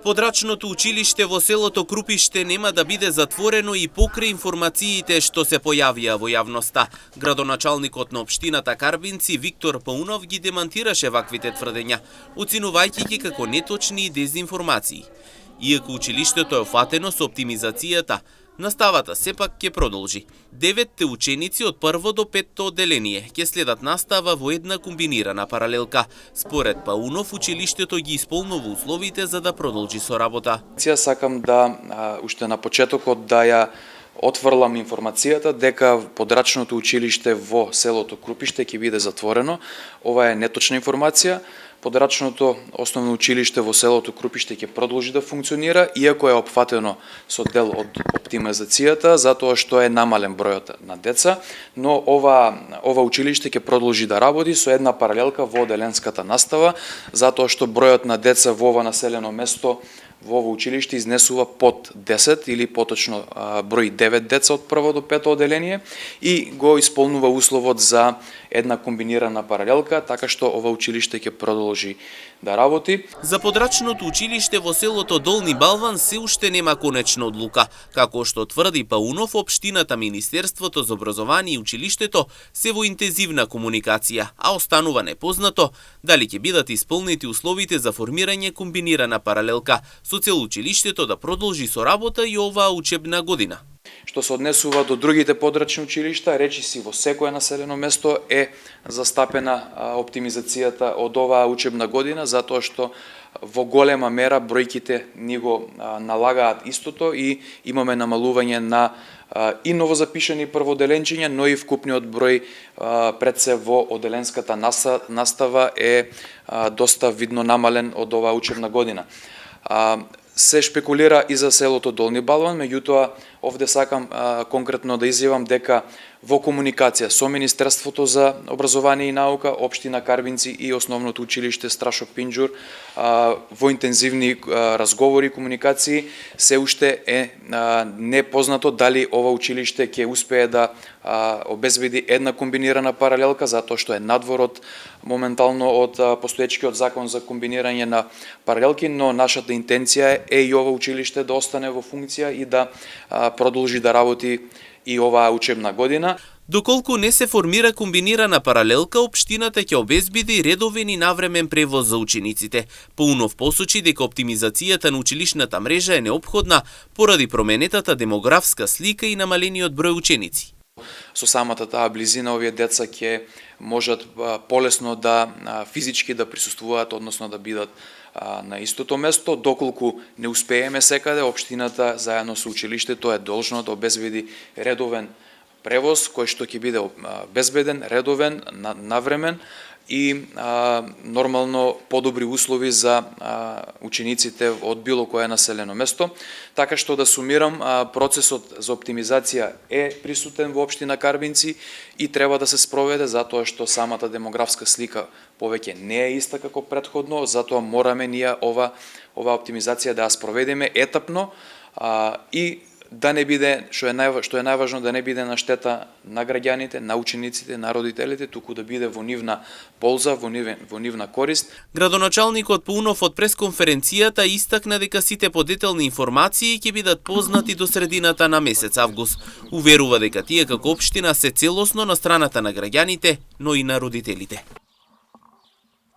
Подрачното училиште во селото Крупиште нема да биде затворено и покрај информациите што се појавија во јавноста. Градоначалникот на општината Карбинци Виктор Паунов ги демантираше ваквите тврдења, оценувајќи ги како неточни и дезинформации. Иако училиштето е офатено со оптимизацијата, наставата сепак ќе продолжи. 9 ученици од 1 до 5 одделение ќе следат настава во една комбинирана паралелка. Според Паунов, училиштето ги исполнува условите за да продолжи со работа. Сакам да уште на почетокот да ја отврлам информацијата дека подрачното училиште во селото Крупиште ќе биде затворено. Ова е неточна информација. Подрачното основно училиште во селото Крупиште ќе продолжи да функционира, иако е опфатено со дел од оптимизацијата, затоа што е намален бројот на деца, но ова училиште ќе продолжи да работи со една паралелка во оделенската настава, затоа што бројот на деца во ова населено место во ово училиште изнесува под 10 или поточно број 9 деца од 1 до 5 одделение и го исполнува условот за една комбинирана паралелка, така што ова училиште ќе продолжи да работи. За подрачното училиште во селото Долни Балван се уште нема конечна одлука. Како што тврди Паунов, општината, Министерството за образование и училиштето се во интензивна комуникација, а останува непознато дали ќе бидат исполнети условите за формирање комбинирана паралелка, со цел училиштето да продолжи со работа и оваа учебна година. Што се однесува до другите подрачни училишта, речиси во секое населено место е застапена оптимизацијата од оваа учебна година, затоа што во голема мера бројките ни го налагаат истото и имаме намалување на и новозапишани прводеленчиња, но и вкупниот број пред се во оделенската настава е доста видно намален од оваа учебна година. Се шпекулира и за селото Долни Балван, меѓутоа овде сакам конкретно да изјавам дека во комуникација со Министерството за образование и наука, општина Карбинци и основното училиште Страшо Пинџур во интензивни разговори и комуникации се уште е непознато дали ова училиште ќе успее да обезбеди една комбинирана паралелка, затоа што е надвор од моментално од постоечкиот закон за комбинирање на паралелки, но нашата интенција е и ова училиште да остане во функција и да продолжи да работи и оваа учебна година. Доколку не се формира комбинирана паралелка, општината ќе обезбеди редовен и навремен превоз за учениците. Паунов посочи дека оптимизацијата на училишната мрежа е неопходна поради променетата демографска слика и намалениот број ученици. Со самата таа близина овие деца ќе можат полесно да физички да присуствуваат, односно да бидат на истото место. Доколку не успееме секаде, општината заедно со училиштето е должно да обезбеди редовен превоз кој што ќе биде безбеден, редовен, навремен и нормално подобри услови за учениците од било кое населено место. Така што да сумирам, процесот за оптимизација е присутен во општина Карбинци и треба да се спроведе затоа што самата демографска слика повеќе не е иста како претходно, затоа мораме ние ова оптимизација да ја спроведеме етапно и да не биде, што е најважно, да не биде на штета на граѓаните, на учениците, на родителите, туку да биде во нивна полза, во нивна корист. Градоначалникот Паунов од пресконференцијата истакна дека сите подетелни информации ќе бидат познати до средината на месец август. Уверува дека тие како општина се целосно на страната на граѓаните, но и на родителите.